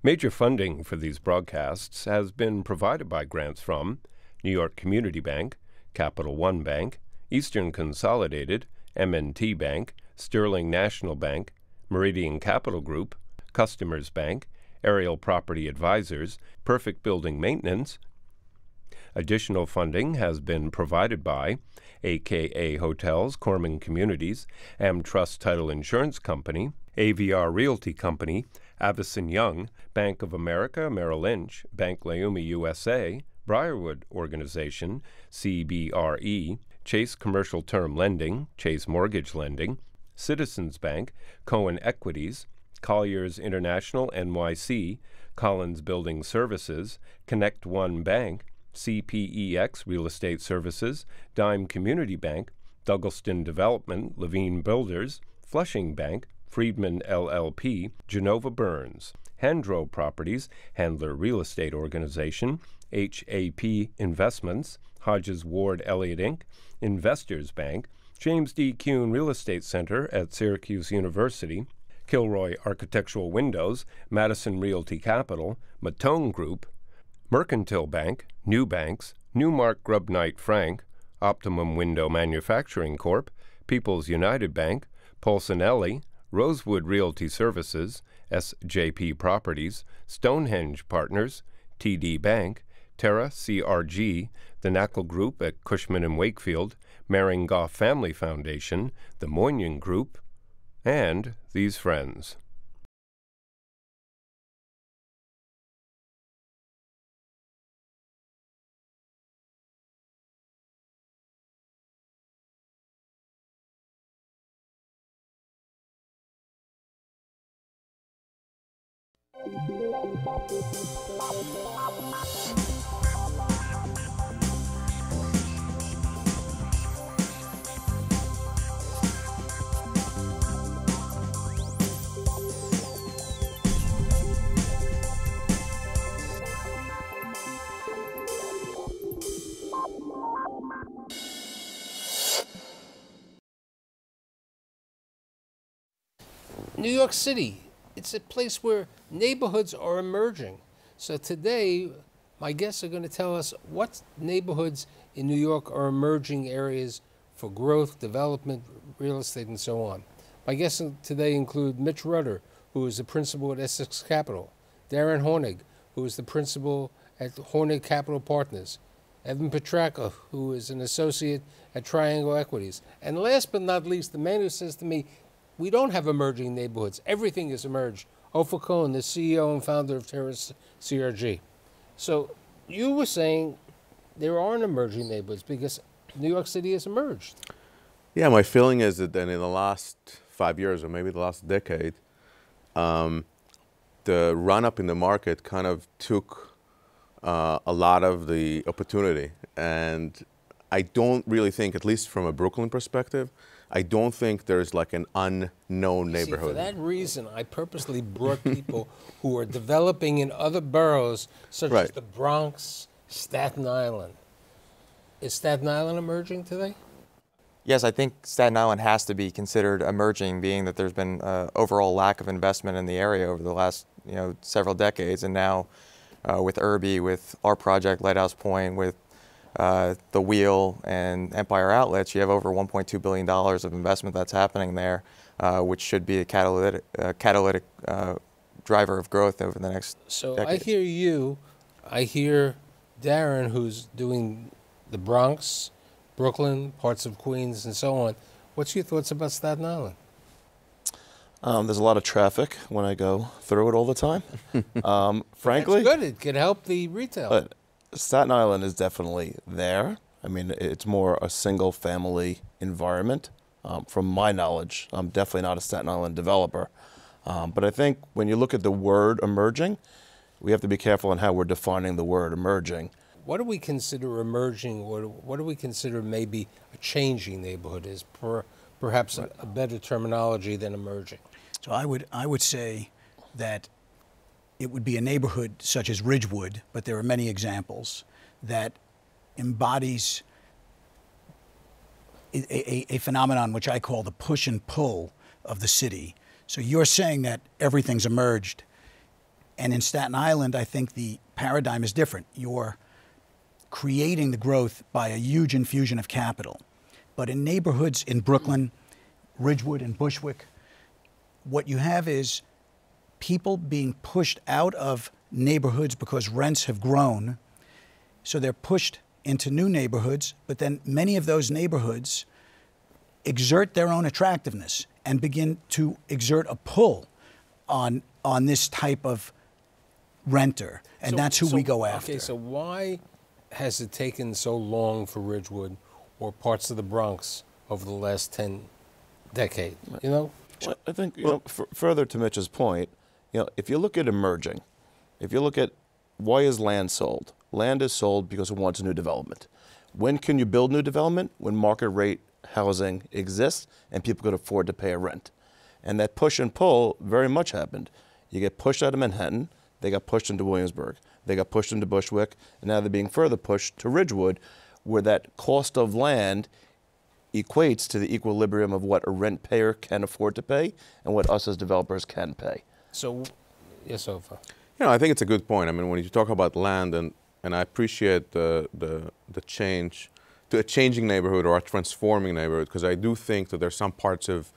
Major funding for these broadcasts has been provided by grants from New York Community Bank, Capital One Bank, Eastern Consolidated, M&T Bank, Sterling National Bank, Meridian Capital Group, Customers Bank, Aerial Property Advisors, Perfect Building Maintenance. Additional funding has been provided by AKA Hotels, Corman Communities, AmTrust Title Insurance Company, AVR Realty Company, Avison Young, Bank of America, Merrill Lynch, Bank Leumi USA, Briarwood Organization, CBRE, Chase Commercial Term Lending, Chase Mortgage Lending, Citizens Bank, Cohen Equities, Colliers International NYC, Collins Building Services, Connect One Bank, CPEX Real Estate Services, Dime Community Bank, Douglaston Development, Levine Builders, Flushing Bank, Friedman LLP, Genova Burns, Handro Properties, Handler Real Estate Organization, HAP Investments, Hodges Ward Elliott Inc., Investors Bank, James D. Kuhn Real Estate Center at Syracuse University, Kilroy Architectural Windows, Madison Realty Capital, Matone Group, Mercantile Bank, New Banks, Newmark Grubb Knight Frank, Optimum Window Manufacturing Corp., People's United Bank, Polsonelli, Rosewood Realty Services, SJP Properties, Stonehenge Partners, TD Bank, TerraCRG, the Knackle Group at Cushman & Wakefield, Maring Goff Family Foundation, the Moynihan Group, and these friends. New York City, it's a place where neighborhoods are emerging. So today, my guests are going to tell us what neighborhoods in New York are emerging areas for growth, development, real estate, and so on. My guests today include Mitch Rutter, who is the principal at Essex Capital, Daren Hornig, who is the principal at Hornig Capital Partners, Evan Petracca, who is an associate at Triangle Equities, and last but not least, the man who says to me, we don't have emerging neighborhoods. Everything has emerged. Ofer Cohen, the CEO and founder of TerraCRG. So you were saying there aren't emerging neighborhoods because New York City has emerged. Yeah, my feeling is that in the last 5 years or maybe the last decade, the run-up in the market kind of took a lot of the opportunity. And I don't really think, at least from a Brooklyn perspective, I don't think there's like an unknown neighborhood. See, for that reason, I purposely brought people who are developing in other boroughs, such as the Bronx, Staten Island. Is Staten Island emerging today? Yes, I think Staten Island has to be considered emerging, being that there's been overall lack of investment in the area over the last several decades, and now with Irby, with our project Lighthouse Point, with the Wheel and Empire Outlets, you have over $1.2 billion of investment that's happening there, which should be a catalytic driver of growth over the next decade. I hear you. I hear Daren, who's doing the Bronx, Brooklyn, parts of Queens, and so on. What's your thoughts about Staten Island? There's a lot of traffic when I go through it all the time. Frankly, that's good. It could help the retail. But Staten Island is definitely there. I mean, it's more a single-family environment. From my knowledge, I'm definitely not a Staten Island developer. But I think when you look at the word emerging, we have to be careful on how we're defining the word emerging. What do we consider emerging, or what do we consider maybe a changing neighborhood is perhaps a better terminology than emerging? So I would say that it would be a neighborhood such as Ridgewood, but there are many examples, that embodies a phenomenon which I call the push and pull of the city. So you're saying that everything's emerged. And in Staten Island, I think the paradigm is different. You're creating the growth by a huge infusion of capital. But in neighborhoods in Brooklyn, Ridgewood, and Bushwick, what you have is people being pushed out of neighborhoods because rents have grown. So they're pushed into new neighborhoods, but then many of those neighborhoods exert their own attractiveness and begin to exert a pull on this type of renter. And that's who we go after. Okay, so why has it taken so long for Ridgewood or parts of the Bronx over the last 10 decades, you know? Well, I think, further to Mitch's point, if you look at emerging, if you look at why is land sold? Land is sold because it wants new development. When can you build new development? When market rate housing exists and people could afford to pay a rent. And that push and pull very much happened. You get pushed out of Manhattan, they got pushed into Williamsburg, they got pushed into Bushwick, and now they're being further pushed to Ridgewood, where that cost of land equates to the equilibrium of what a rent payer can afford to pay and what us as developers can pay. So, yes, Ofer. I think it's a good point. I mean, when you talk about land, and I appreciate the change to a changing neighborhood or a transforming neighborhood, because I do think that there's some parts of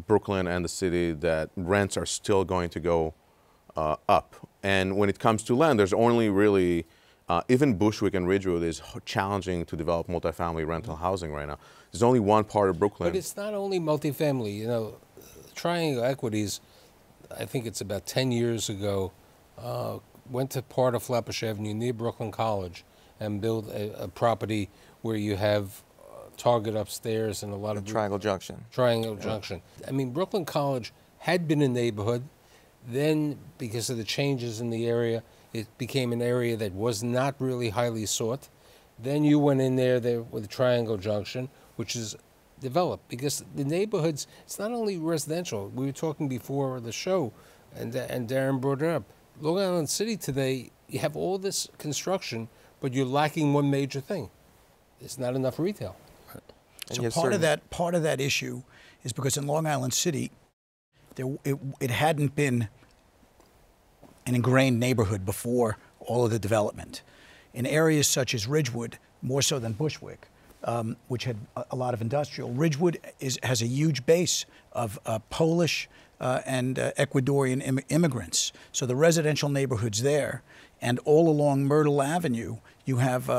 Brooklyn and the city that rents are still going to go up. And when it comes to land, there's only really, even Bushwick and Ridgewood is challenging to develop multifamily rental housing right now. There's only one part of Brooklyn. But it's not only multifamily. Triangle Equities, I think it's about 10 years ago, went to part of Flatbush Avenue near Brooklyn College and built a property where you have Target upstairs and a lot of Triangle Junction. Triangle Junction. I mean, Brooklyn College had been a neighborhood. Then, because of the changes in the area, it became an area that was not really highly sought. Then you went in there with Triangle Junction, which is developed. Because the neighborhoods, it's not only residential. We were talking before the show, and Daren brought it up. Long Island City today, you have all this construction, but you're lacking one major thing. There's not enough retail. So part of that issue is because in Long Island City, it hadn't been an ingrained neighborhood before all of the development. In areas such as Ridgewood, more so than Bushwick, which had a lot of industrial, Ridgewood has a huge base of Polish and Ecuadorian immigrants. So the residential neighborhoods there, and all along Myrtle Avenue, you have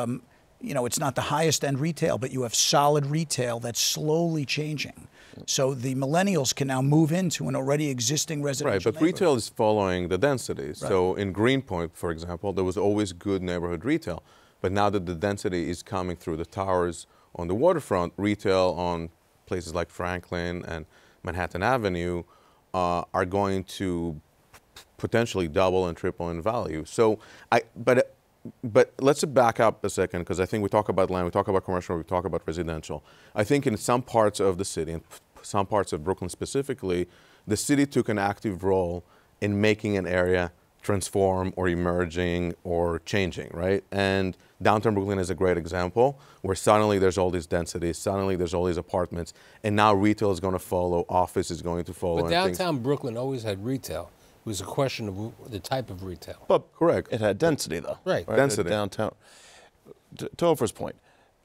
it's not the highest end retail, but you have solid retail that's slowly changing. So the millennials can now move into an already existing residential Right, but retail is following the density. Right. So in Greenpoint, for example, there was always good neighborhood retail. But now that the density is coming through the towers on the waterfront, retail on places like Franklin and Manhattan Avenue are going to potentially double and triple in value. So, but let's back up a second, because I think we talk about land, we talk about commercial, we talk about residential. I think in some parts of the city, and some parts of Brooklyn specifically, the city took an active role in making an area transform or emerging or changing, right? And downtown Brooklyn is a great example, where suddenly there's all these densities, suddenly there's all these apartments, and now retail is going to follow, office is going to follow. But downtown Brooklyn always had retail. It was a question of the type of retail. But correct. It had density, though. Right. Density. Downtown. To Ofer's point,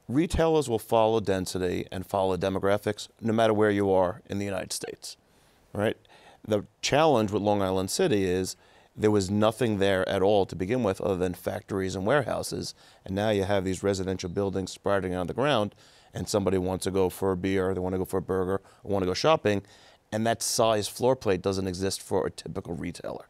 retailers will follow density and follow demographics no matter where you are in the United States, right? The challenge with Long Island City is there was nothing there at all to begin with other than factories and warehouses, and now you have these residential buildings sprouting on the ground, and somebody wants to go for a beer, they want to go for a burger, or want to go shopping, and that size floor plate doesn't exist for a typical retailer.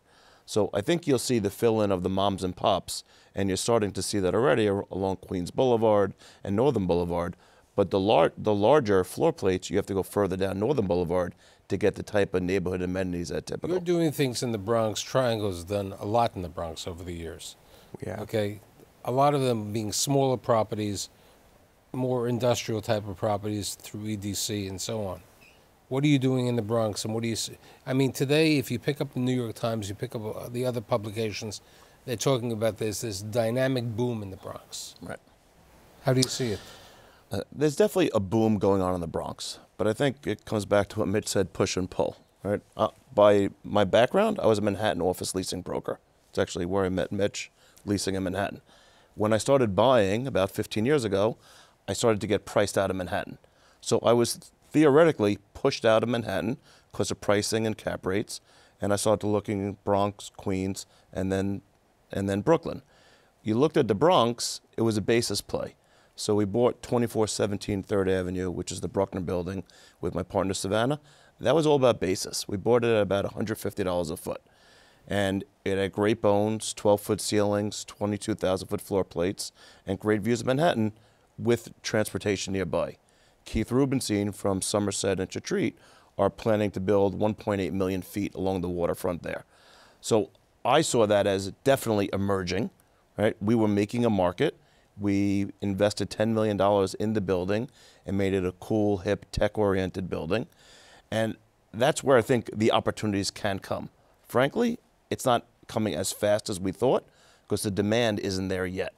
So I think you'll see the fill-in of the moms and pops, and you're starting to see that already along Queens Boulevard and Northern Boulevard. But the larger floor plates, you have to go further down Northern Boulevard to get the type of neighborhood amenities that typical. You're doing things in the Bronx. Triangle's done a lot in the Bronx over the years. Yeah. Okay, a lot of them being smaller properties, more industrial type of properties through EDC and so on. What are you doing in the Bronx, and what do you see? I mean, today, if you pick up the New York Times, you pick up the other publications, they're talking about this dynamic boom in the Bronx. Right. How do you see it? There's definitely a boom going on in the Bronx, but I think it comes back to what Mitch said, push and pull, right? By my background, I was a Manhattan office leasing broker. It's actually where I met Mitch, leasing in Manhattan. When I started buying about 15 years ago, I started to get priced out of Manhattan. So I was theoretically pushed out of Manhattan because of pricing and cap rates, and I started looking at Bronx, Queens, and then Brooklyn. You looked at the Bronx, it was a basis play. So we bought 2417 3rd Avenue, which is the Bruckner building, with my partner Savannah. That was all about basis. We bought it at about $150 a foot. And it had great bones, 12-foot ceilings, 22,000-foot floor plates, and great views of Manhattan with transportation nearby. Keith Rubenstein from Somerset and Chatreat are planning to build 1.8 million feet along the waterfront there. So I saw that as definitely emerging, right? We were making a market. We invested $10 million in the building and made it a cool, hip, tech-oriented building. And that's where I think the opportunities can come. Frankly, it's not coming as fast as we thought because the demand isn't there yet.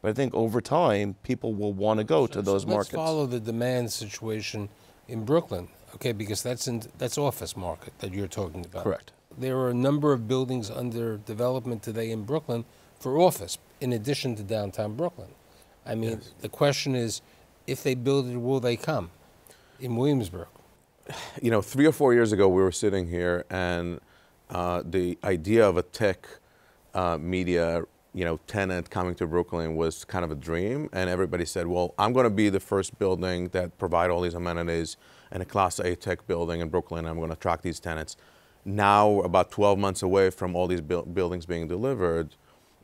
But I think over time, people will want to go to those markets. Let's follow the demand situation in Brooklyn, okay, because that's office market that you're talking about. Correct. There are a number of buildings under development today in Brooklyn for office, in addition to downtown Brooklyn. I mean, yes. The question is, if they build it, will they come in Williamsburg? You know, 3 or 4 years ago, we were sitting here, and the idea of a tech media, tenant coming to Brooklyn was kind of a dream, and everybody said, well, I'm going to be the first building that provide all these amenities and a Class A tech building in Brooklyn. I'm going to attract these tenants. Now, about 12 months away from all these buildings being delivered,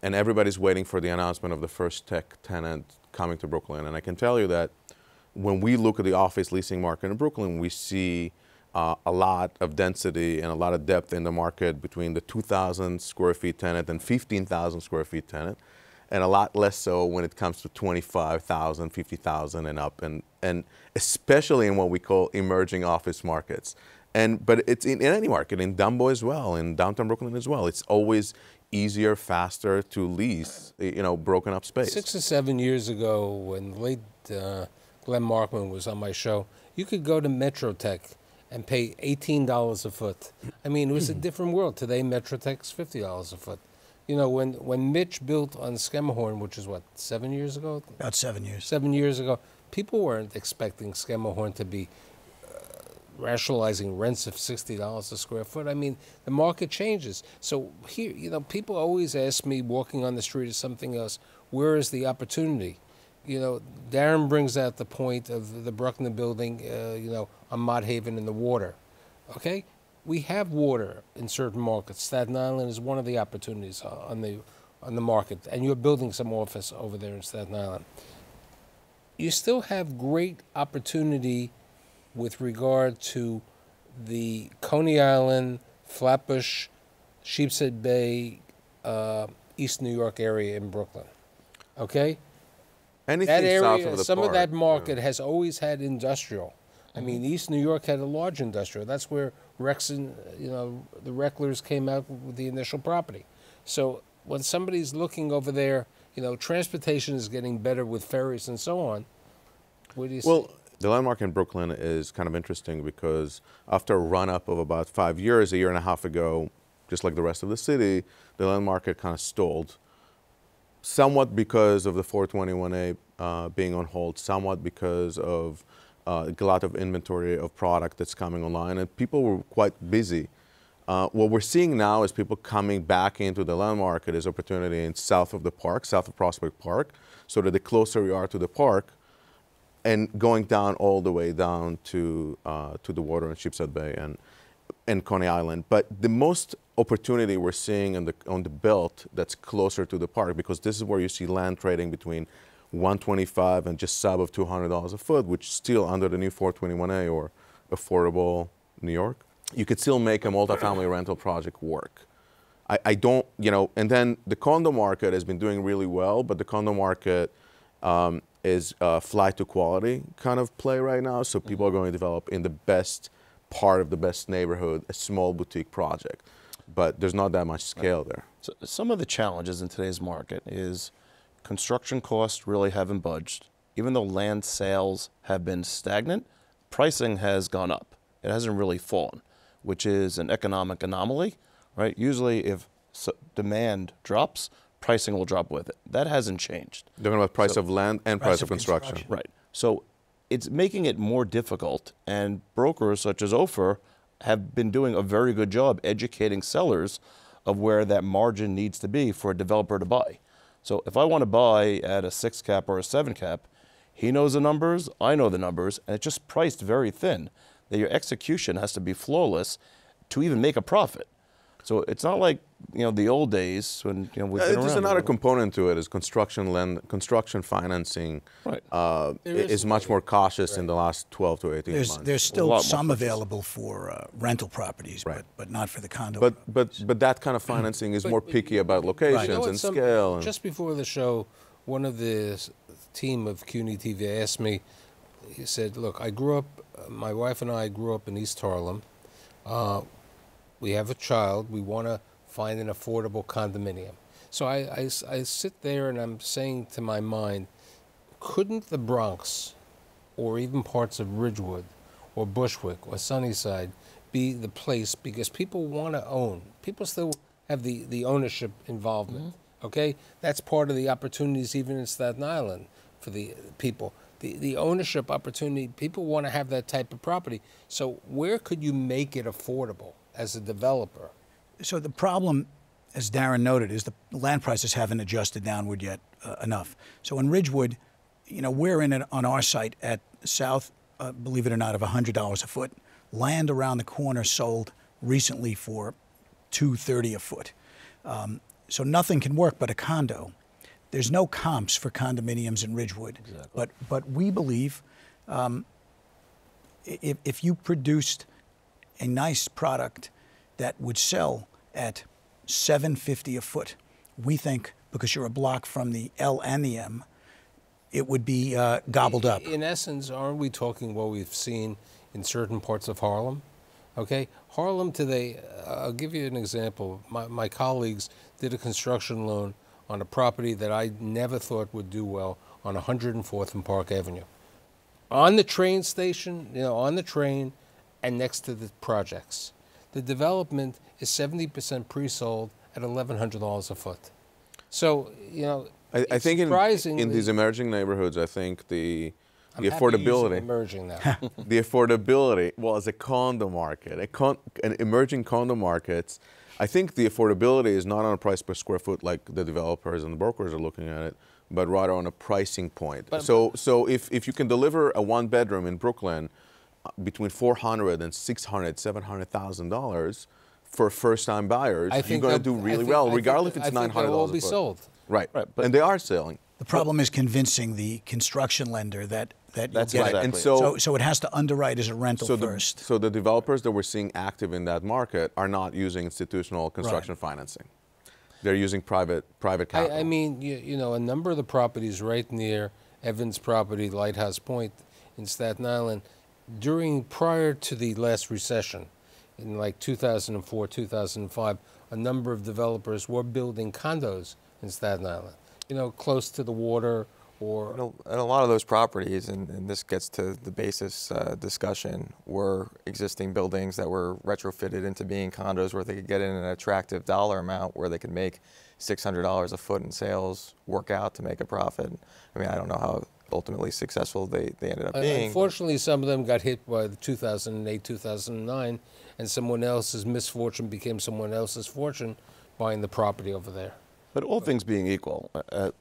and everybody's waiting for the announcement of the first tech tenant coming to Brooklyn. And I can tell you that when we look at the office leasing market in Brooklyn, we see a lot of density and a lot of depth in the market between the 2,000 square feet tenant and 15,000 square feet tenant, and a lot less so when it comes to 25,000, 50,000 and up, and especially in what we call emerging office markets. But it's in any market, in Dumbo as well, in downtown Brooklyn as well. It's always easier, faster to lease, broken up space. 6 or 7 years ago, when the late Glenn Markman was on my show, you could go to Metrotech and pay $18 a foot. I mean, it was a different world. Today, Metrotech's $50 a foot. You know, when Mitch built on Schermerhorn, which is what, 7 years ago? About 7 years. 7 years ago, people weren't expecting Schermerhorn to be rationalizing rents of $60 a square foot. I mean, the market changes. So here, people always ask me, walking on the street or something else, where is the opportunity? Daren brings out the point of the Bruckner building, on Mott Haven in the water. Okay? We have water in certain markets. Staten Island is one of the opportunities on the market, and you're building some office over there in Staten Island. You still have great opportunity with regard to the Coney Island, Flatbush, Sheepshead Bay, East New York area in Brooklyn. Okay? Anything that area, south of the some park, of that market has always had industrial. I mean, East New York had a large industrial. That's where the Recklers came out with the initial property. So when somebody's looking over there, transportation is getting better with ferries and so on. What do you see? The land market in Brooklyn is kind of interesting because after a run-up of about 5 years, a year and a half ago, just like the rest of the city, the land market kind of stalled. Somewhat because of the 421A being on hold, somewhat because of a lot of inventory of product that's coming online, and people were quite busy. What we're seeing now is people coming back into the land market is opportunity in south of the park, south of Prospect Park, so that the closer you are to the park, and going down all the way down to the water in Sheepshead Bay and Coney Island. But the most opportunity we're seeing on the belt that's closer to the park, because this is where you see land trading between $125 and just sub of $200 a foot, which still under the new 421A or affordable New York, you could still make a multifamily rental project work. I don't, and then the condo market has been doing really well, but the condo market is a flight to quality kind of play right now. So people are going to develop in the best part of the best neighborhood, a small boutique project. But there's not that much scale there. So some of the challenges in today's market is construction costs really haven't budged. Even though land sales have been stagnant, pricing has gone up. It hasn't really fallen. which is an economic anomaly, right? Usually if demand drops, pricing will drop with it. That hasn't changed. They're talking about price of land and price of construction. Right. So it's making it more difficult, and brokers such as Ofer have been doing a very good job educating sellers of where that margin needs to be for a developer to buy. So if I want to buy at a 6 cap or a 7 cap, he knows the numbers, I know the numbers, and it's just priced very thin, that your execution has to be flawless to even make a profit. So it's not like, the old days when, we've been around. There's another component to it is construction financing is much more cautious in the last 12 to 18 months. There's still some available for rental properties, but not for the condo. But that kind of financing is more picky about locations and scale. Just before the show, one of the team of CUNY TV asked me, he said, look, my wife and I grew up in East Harlem. We have a child. We want to find an affordable condominium. So I sit there and I'm saying to my mind, couldn't the Bronx or even parts of Ridgewood or Bushwick or Sunnyside be the place, because people want to own. People still have the ownership involvement, okay? That's part of the opportunities even in Staten Island for the people. The ownership opportunity, people want to have that type of property. So where could you make it affordable as a developer? So the problem, as Daren noted, is the land prices haven't adjusted downward yet enough. So in Ridgewood, we're in it on our site at south, believe it or not, of $100 a foot. Land around the corner sold recently for $230 a foot. So nothing can work but a condo. There's no comps for condominiums in Ridgewood. Exactly. But we believe if you produced a nice product that would sell at $750 a foot, we think, because you're a block from the L and the M, it would be gobbled up. In essence, aren't we talking what we've seen in certain parts of Harlem? Okay, Harlem today, I'll give you an example. My colleagues did a construction loan on a property that I never thought would do well on 104th and Park Avenue. On the train station, on the train and next to the projects. The development is 70% pre-sold at $1,100 a foot. So, I think in these emerging neighborhoods, I think the affordability. Emerging now. The affordability, well, as a condo market, an emerging condo markets, I think the affordability is not on a price per square foot like the developers and the brokers are looking at it, but rather on a pricing point. So if you can deliver a one bedroom in Brooklyn between $400,000 and $600,000, $700,000 for first-time buyers, you're going to do really well, regardless if it's $900 they'll all be a foot. sold. Right. And they are selling. The problem is convincing the construction lender that That's you'll get exactly it. it. And So it has to underwrite as a rental first. So the developers that we're seeing active in that market are not using institutional construction financing. They're using private capital. I mean, a number of the properties right near Evans' property, Lighthouse Point in Staten Island, prior to the last recession, in like 2004, 2005, a number of developers were building condos in Staten Island, close to the water or... And a lot of those properties, and this gets to the basis discussion, were existing buildings that were retrofitted into being condos where they could get in an attractive dollar amount where they could make $600 a foot in sales, work out to make a profit. I mean, I don't know how ultimately successful they ended up being. Unfortunately, some of them got hit by the 2008, 2009, and someone else's misfortune became someone else's fortune buying the property over there. But all things being equal,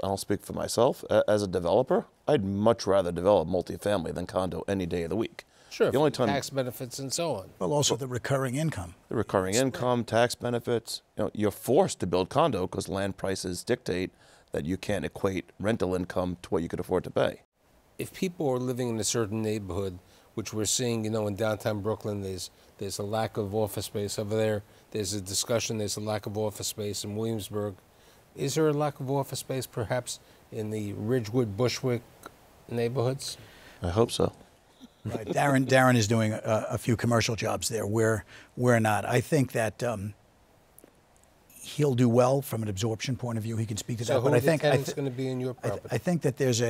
I'll speak for myself. As a developer, I'd much rather develop multifamily than condo any day of the week. Sure, the only time, tax benefits and so on. Well, also the recurring income. The recurring income, tax benefits. You're forced to build condo because land prices dictate that you can't equate rental income to what you could afford to pay. If people are living in a certain neighborhood, which we're seeing, in downtown Brooklyn, there's a lack of office space over there. There's a discussion, there's a lack of office space in Williamsburg. Is there a lack of office space perhaps in the Ridgewood, Bushwick neighborhoods? I hope so. Right. Daren is doing a few commercial jobs there. We're not. I think that he'll do well from an absorption point of view. He can speak to that. So but I think tenant's going to be in your property? I think that there's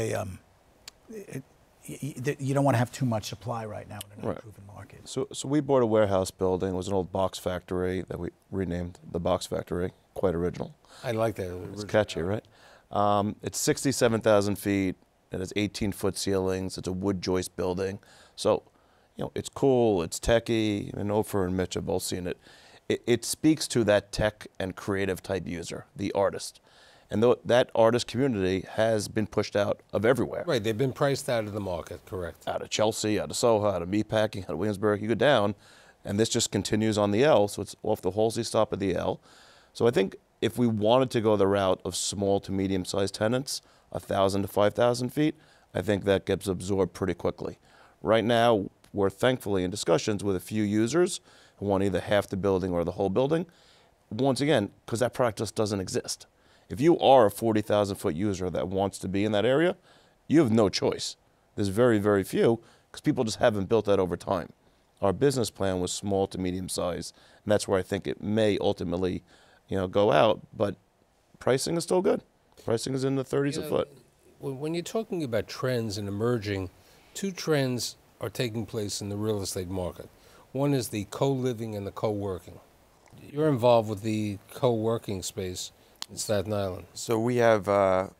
you don't want to have too much supply right now in an Right. unproven market. So we bought a warehouse building. It was an old box factory that we renamed the Box Factory. Quite original. I like that. It's catchy, right? It's 67,000 feet. It has 18-foot ceilings. It's a wood joist building. So, it's cool. It's techy. And Ofer and Mitch have both seen it. It speaks to that tech and creative type user, the artist. And that artist community has been pushed out of everywhere. Right, they've been priced out of the market, correct. Out of Chelsea, out of Soho, out of Meatpacking, out of Williamsburg. You go down, and this just continues on the L, so it's off the Halsey stop at the L. So I think if we wanted to go the route of small to medium-sized tenants, 1,000 to 5,000 feet, I think that gets absorbed pretty quickly. Right now, we're thankfully in discussions with a few users who want either half the building or the whole building. Once again, because that product just doesn't exist. If you are a 40,000-foot user that wants to be in that area, you have no choice. There's very, very few, because people just haven't built that over time. Our business plan was small to medium size, and that's where I think it may ultimately, go out. But pricing is still good. Pricing is in the 30s a foot. When you're talking about trends and emerging, two trends are taking place in the real estate market. One is the co-living and the co-working. You're involved with the co-working space in Staten Island. So we have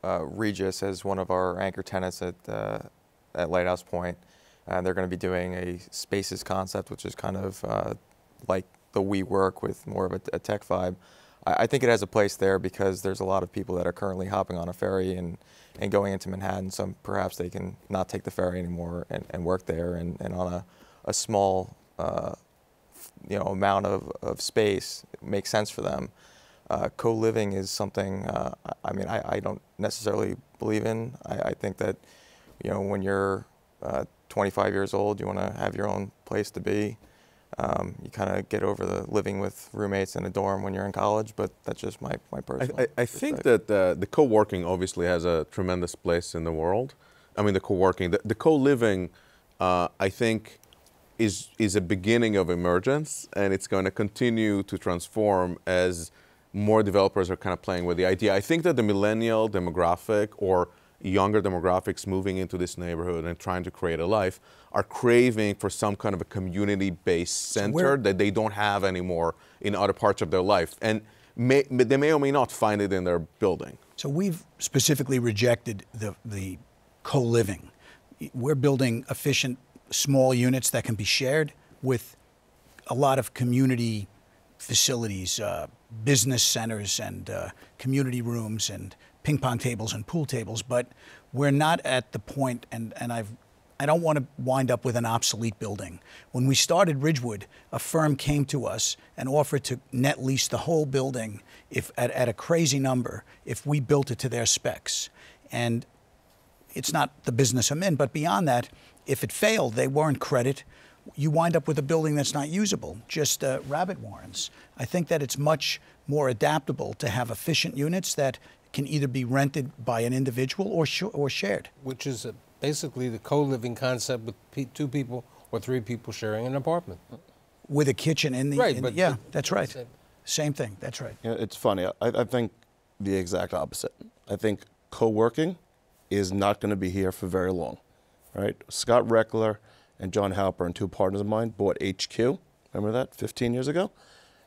Regis as one of our anchor tenants at Lighthouse Point. They're going to be doing a spaces concept, which is kind of like the WeWork with more of a tech vibe. I think it has a place there because there's a lot of people that are currently hopping on a ferry and going into Manhattan. So perhaps they can not take the ferry anymore and work there, and on a small amount of space, it makes sense for them. Co-living is something, I don't necessarily believe in. I think that, when you're 25 years old, you want to have your own place to be. You kind of get over the living with roommates in a dorm when you're in college, but that's just my personal I think that the co-working obviously has a tremendous place in the world. I mean, the co-working, the co-living, I think, is a beginning of emergence, and it's going to continue to transform as more developers are kind of playing with the idea. I think that the millennial demographic or younger demographics moving into this neighborhood and trying to create a life are craving for some kind of a community-based center that they don't have anymore in other parts of their life. And they may or may not find it in their building. So we've specifically rejected the co-living. We're building efficient small units that can be shared with a lot of community facilities, business centers and community rooms and ping pong tables and pool tables, but we're not at the point, and I don't want to wind up with an obsolete building. When we started Ridgewood, a firm came to us and offered to net lease the whole building at a crazy number if we built it to their specs. And it's not the business I'm in, but beyond that, if it failed, they weren't credit. You wind up with a building that's not usable, just rabbit warrens. I think that it's much more adaptable to have efficient units that can either be rented by an individual or shared. Which is basically the co-living concept with two people or three people sharing an apartment. With a kitchen in the... Right, yeah, that's right. Same thing, that's right. It's funny. I think the exact opposite. I think co-working is not going to be here for very long, right? Scott Reckler and John Halpern, two partners of mine, bought HQ, remember that, 15 years ago?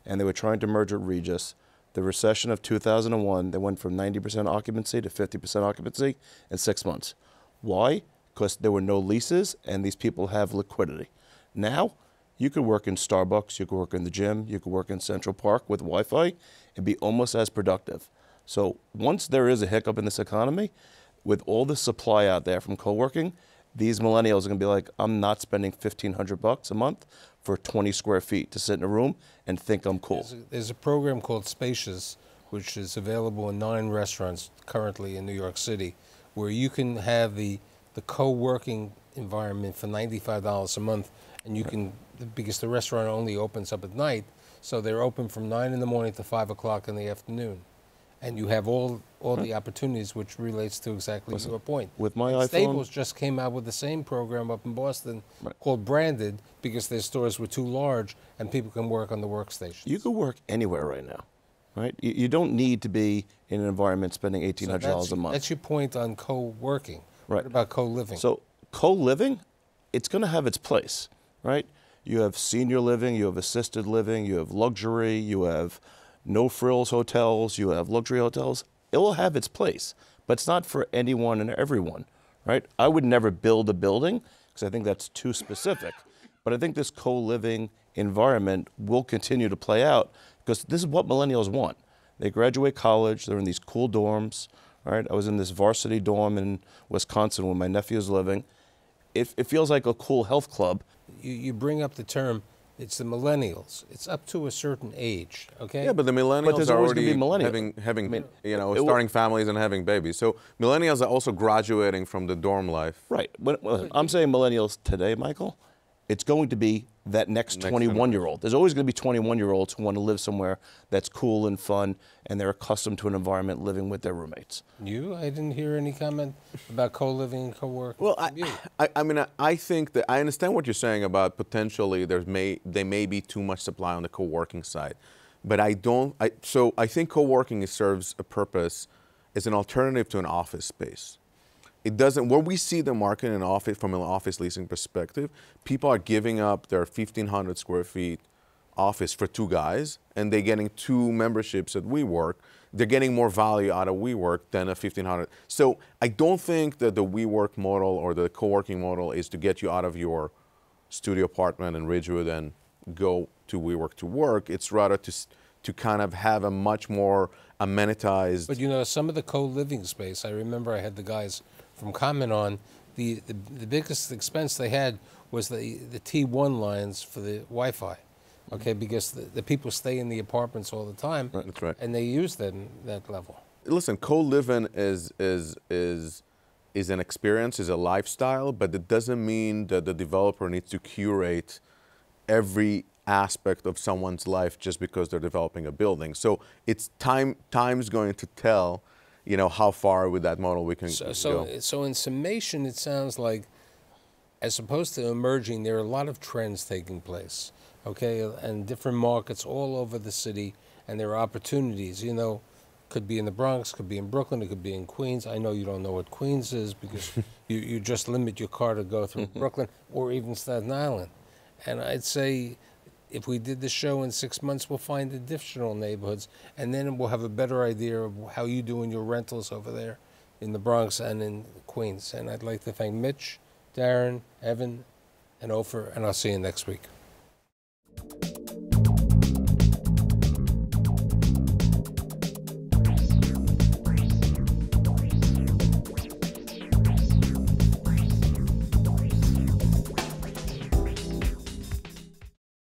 And they were trying to merge with Regis. The recession of 2001, they went from 90% occupancy to 50% occupancy in 6 months. Why? Because there were no leases and these people have liquidity. Now, you could work in Starbucks, you could work in the gym, you could work in Central Park with Wi-Fi and be almost as productive. So once there is a hiccup in this economy, with all the supply out there from co-working, these millennials are going to be like, I'm not spending $1,500 a month for 20 square feet to sit in a room and think I'm cool. There's a program called Spacious, which is available in 9 restaurants currently in New York City, where you can have the co-working environment for $95 a month, and you can, because the restaurant only opens up at night, so they're open from 9 in the morning to 5 o'clock in the afternoon. And you have all the opportunities, which relates to exactly your point. With my iPhone, Staples just came out with the same program up in Boston called Branded, because their stores were too large and people can work on the workstation. You can work anywhere right now, right? You don't need to be in an environment spending $1,800 a month. That's your point on co-working. Right. What about co-living? So co-living, it's going to have its place, right? You have senior living, you have assisted living, you have luxury, you have no-frills hotels, you have luxury hotels. It will have its place, but it's not for anyone and everyone, right? I would never build a building because I think that's too specific. But I think this co-living environment will continue to play out because this is what millennials want. They graduate college, they're in these cool dorms, right? I was in this varsity dorm in Wisconsin where my nephew's living. It feels like a cool health club. You bring up the term, it's the millennials. It's up to a certain age, okay? Yeah, but the millennials there's are always gonna already be millennials. having starting families and having babies. So millennials are also graduating from the dorm life. Right. Well, I'm saying millennials today, Michael, it's going to be that next 21-year-old. There's always going to be 21-year-olds who want to live somewhere that's cool and fun, and they're accustomed to an environment living with their roommates. I didn't hear any comment about co-living and co-working. Well, I mean, I think that I understand what you're saying about potentially there may be too much supply on the co-working side, but so I think co-working serves a purpose as an alternative to an office space. It doesn't, where we see the market in office, from an office leasing perspective, people are giving up their 1,500 square feet office for 2 guys, and they're getting 2 memberships at WeWork. They're getting more value out of WeWork than a 1,500. So I don't think that the WeWork model or the co-working model is to get you out of your studio apartment in Ridgewood and go to WeWork to work. It's rather to kind of have a much more amenitized. But some of the co-living space, I remember I had the guys from comment on, the biggest expense they had was the T1 lines for the Wi-Fi, okay, because the people stay in the apartments all the time, Right, that's right. and they use that level. Listen, co-living is an experience, is a lifestyle, but it doesn't mean that the developer needs to curate every aspect of someone's life just because they're developing a building. So it's time's going to tell, how far with that model we can go. So in summation, it sounds like, as opposed to emerging, there are a lot of trends taking place, okay, and different markets all over the city, and there are opportunities, could be in the Bronx, could be in Brooklyn, it could be in Queens. I know you don't know what Queens is because you just limit your car to go through Brooklyn or even Staten Island. And I'd say if we did the show in 6 months, we'll find additional neighborhoods, and then we'll have a better idea of how you do in your rentals over there in the Bronx and in Queens. And I'd like to thank Mitch, Daren, Evan, and Ofer, and I'll see you next week.